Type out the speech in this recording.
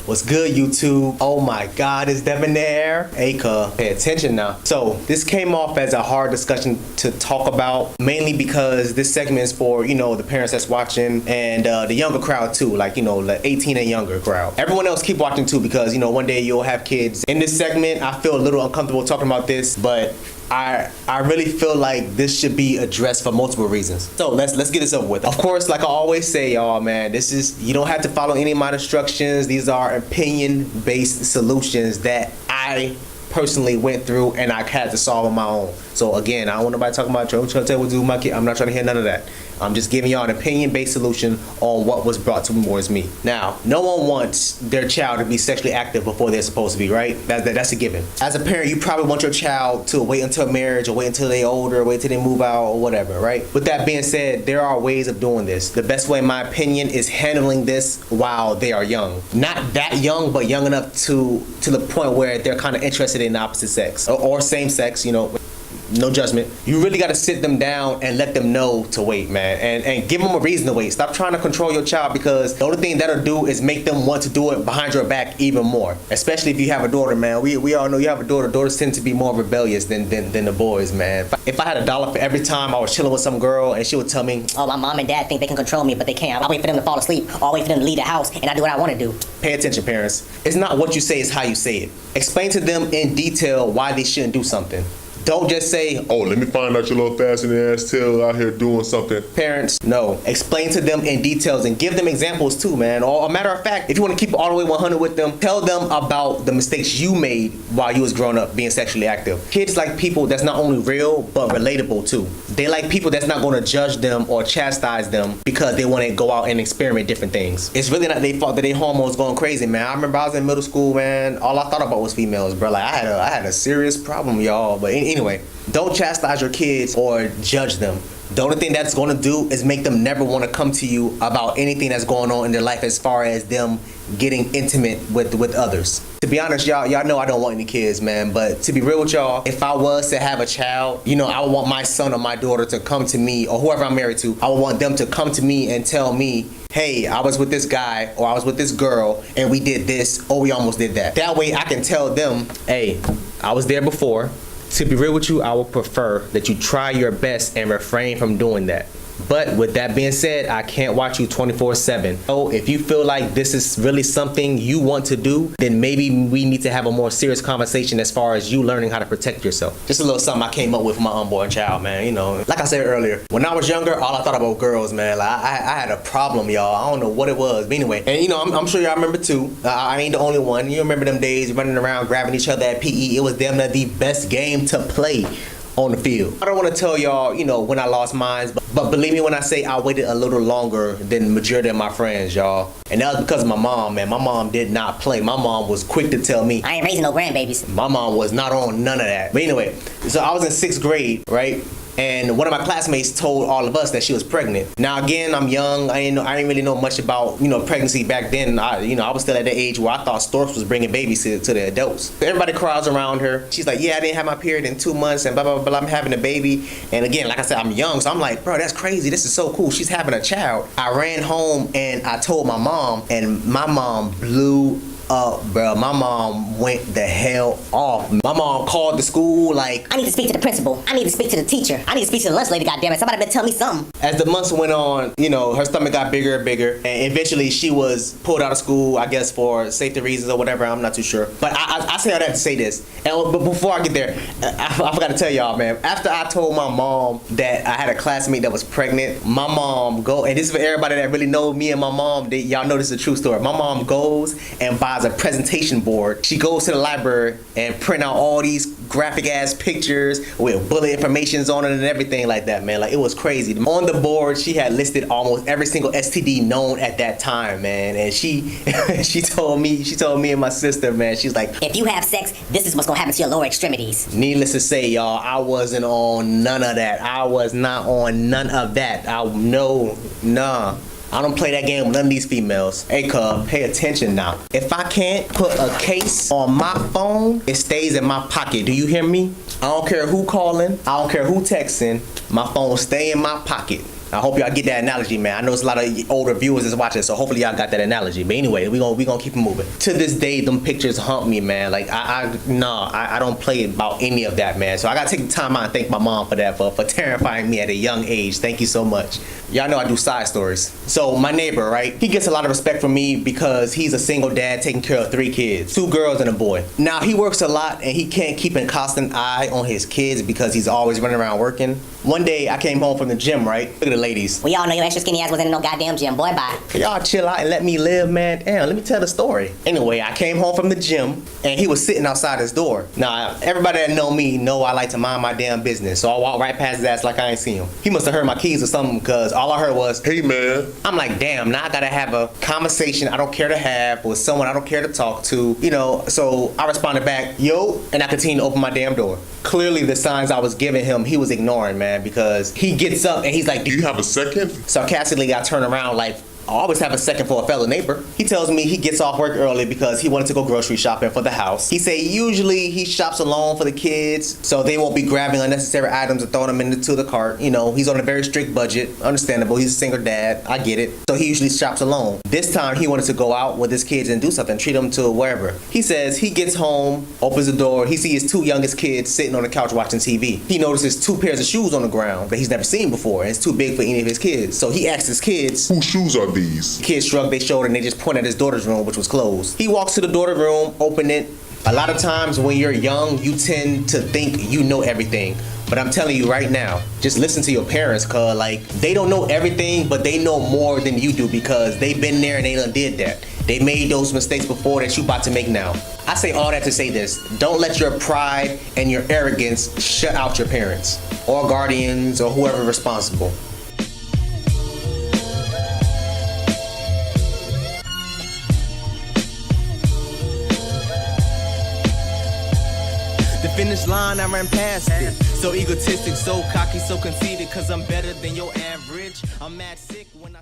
What's good, YouTube? Oh my God, it's Debonair. Aka, pay attention now. So this came off as a hard discussion to talk about, mainly because this segment is for, you know, the parents that's watching and the younger crowd too, like, you know, the 18 and younger crowd. Everyone else keep watching too, because, you know, one day you'll have kids. In this segment, I feel a little uncomfortable talking about this, but I really feel like this should be addressed for multiple reasons. So let's get this over with. Of course, like I always say, y'all, man, you don't have to follow any of my instructions. These are opinion-based solutions that I personally went through and I had to solve on my own. So again, I don't want nobody talking about, I'm trying to tell you what to do with my kid. I'm not trying to hear none of that. I'm just giving y'all an opinion-based solution on what was brought towards me. Now, no one wants their child to be sexually active before they're supposed to be, right? That's a given. As a parent, you probably want your child to wait until marriage or wait until they're older, or wait till they move out or whatever, right? With that being said, there are ways of doing this. The best way, in my opinion, is handling this while they are young. Not that young, but young enough to the point where they're kind of interested in the opposite sex or same sex, you know. No judgment. You really got to sit them down and let them know to wait, man, and give them a reason to wait. Stop trying to control your child, because the only thing that'll do is make them want to do it behind your back even more. Especially if you have a daughter, man. We all know you have a daughter. Daughters tend to be more rebellious than the boys, man. If I had $1 for every time I was chilling with some girl and she would tell me, oh, my mom and dad think they can control me, but they can't. I wait for them to fall asleep, or I wait for them to leave the house, and I do what I want to do. Pay attention, parents. It's not what you say, it's how you say it. Explain to them in detail why they shouldn't do something. Don't just say, oh, let me find out your little fascinating ass tail out here doing something. Parents, no. Explain to them in details and give them examples too, man. Or a matter of fact, if you want to keep it all the way 100 with them, tell them about the mistakes you made while you was growing up being sexually active. Kids like people that's not only real, but relatable too. They like people that's not going to judge them or chastise them because they want to go out and experiment different things. It's really not their fault that their hormones going crazy, man. I remember I was in middle school, man. All I thought about was females, bro. Like I had a serious problem, y'all. But anyway, don't chastise your kids or judge them. The only thing that's going to do is make them never want to come to you about anything that's going on in their life as far as them getting intimate with others. To be honest, y'all know I don't want any kids, man, but to be real with y'all, if I was to have a child, you know, I would want my son or my daughter to come to me, or whoever I'm married to, I would want them to come to me and tell me, hey, I was with this guy or I was with this girl and we did this or we almost did that. That way I can tell them, hey, I was there before. To be real with you, I would prefer that you try your best and refrain from doing that. But with that being said, I can't watch you 24/7. So if you feel like this is really something you want to do, then maybe we need to have a more serious conversation as far as you learning how to protect yourself. Just a little something I came up with for my unborn child, man. You know, like I said earlier, when I was younger, all I thought about girls, man. Like I had a problem, y'all. I don't know what it was. But anyway, and you know, I'm sure y'all remember too. I ain't the only one. You remember them days running around grabbing each other at PE. It was damn near the best game to play on the field. I don't want to tell y'all, you know, when I lost mine, but believe me when I say I waited a little longer than the majority of my friends, y'all. And that was because of my mom, man. My mom did not play. My mom was quick to tell me, I ain't raising no grandbabies. My mom was not on none of that. But anyway, so I was in 6th grade, right? And one of my classmates told all of us that she was pregnant. Now again, I'm young. I didn't really know much about, you know, pregnancy back then. I was still at the age where I thought storks was bringing babies to the adults. Everybody crowds around her. She's like, yeah, I didn't have my period in 2 months and blah, blah, blah, I'm having a baby. And again, like I said, I'm young. So I'm like, bro, that's crazy. This is so cool. She's having a child. I ran home and I told my mom, and my mom blew up, bro. My mom went the hell off. My mom called the school like, I need to speak to the principal. I need to speak to the teacher. I need to speak to the lunch lady, goddammit. Somebody better tell me something. As the months went on, you know, her stomach got bigger and bigger, and eventually she was pulled out of school, I guess for safety reasons or whatever. I'm not too sure. But I say all that to say this. But before I get there, I forgot to tell y'all, man. After I told my mom that I had a classmate that was pregnant, my mom and this is for everybody that really know me and my mom, y'all know this is a true story. My mom goes and buys a presentation board. She goes to the library and print out all these graphic ass pictures with bullet informations on it and everything like that, man. Like, it was crazy. On the board, she had listed almost every single STD known at that time, man. And she told me and my sister, man, she's like, if you have sex, this is what's gonna happen to your lower extremities. Needless to say, y'all, I wasn't on none of that. I was not on none of that. Nah. I don't play that game with none of these females. Hey, cub, pay attention now. If I can't put a case on my phone, it stays in my pocket. Do you hear me? I don't care who calling. I don't care who texting. My phone stay in my pocket. I hope y'all get that analogy, man. I know it's a lot of older viewers that's watching, so hopefully y'all got that analogy. But anyway, we gonna keep it moving. To this day, them pictures haunt me, man. Like I don't play about any of that, man. So I gotta take the time out and thank my mom for that, for terrifying me at a young age. Thank you so much. Y'all know I do side stories. So my neighbor, right? He gets a lot of respect from me because he's a single dad taking care of 3 kids, 2 girls and a boy. Now he works a lot and he can't keep a constant eye on his kids because he's always running around working. One day I came home from the gym, right? Look at the ladies. We all know your extra skinny ass wasn't in no goddamn gym, boy, bye. Can y'all chill out and let me live, man? Damn, let me tell the story. Anyway, I came home from the gym and he was sitting outside his door. Now, everybody that know me know I like to mind my damn business. So I walked right past his ass like I ain't seen him. He must have heard my keys or something because all I heard was, Hey, man. I'm like, damn, now I gotta have a conversation I don't care to have with someone I don't care to talk to, you know. So I responded back, yo, and I continued to open my damn door. Clearly the signs I was giving him, he was ignoring, man, because he gets up and he's like, Do you have a second? sarcastically, I turn around like, I always have a second for a fellow neighbor. He tells me he gets off work early because he wanted to go grocery shopping for the house. He say usually he shops alone for the kids, so they won't be grabbing unnecessary items and throwing them into the cart. You know, he's on a very strict budget. Understandable, he's a single dad. I get it. So he usually shops alone. This time he wanted to go out with his kids and do something, treat them to wherever. He says he gets home, opens the door, he sees his 2 youngest kids sitting on the couch watching TV. He notices 2 pairs of shoes on the ground that he's never seen before, and it's too big for any of his kids. So he asks his kids, Whose shoes are these? kids shrugged their shoulder and they just point at his daughter's room, which was closed. He walks to the daughter's room, open it. A lot of times when you're young, you tend to think you know everything. But I'm telling you right now, just listen to your parents, cause like they don't know everything, but they know more than you do because they've been there and they done did that. They made those mistakes before that you about to make now. I say all that to say this: don't let your pride and your arrogance shut out your parents or guardians or whoever responsible. The finish line, I ran past it. So egotistic, so cocky, so conceited, cause I'm better than your average. I'm mad sick when I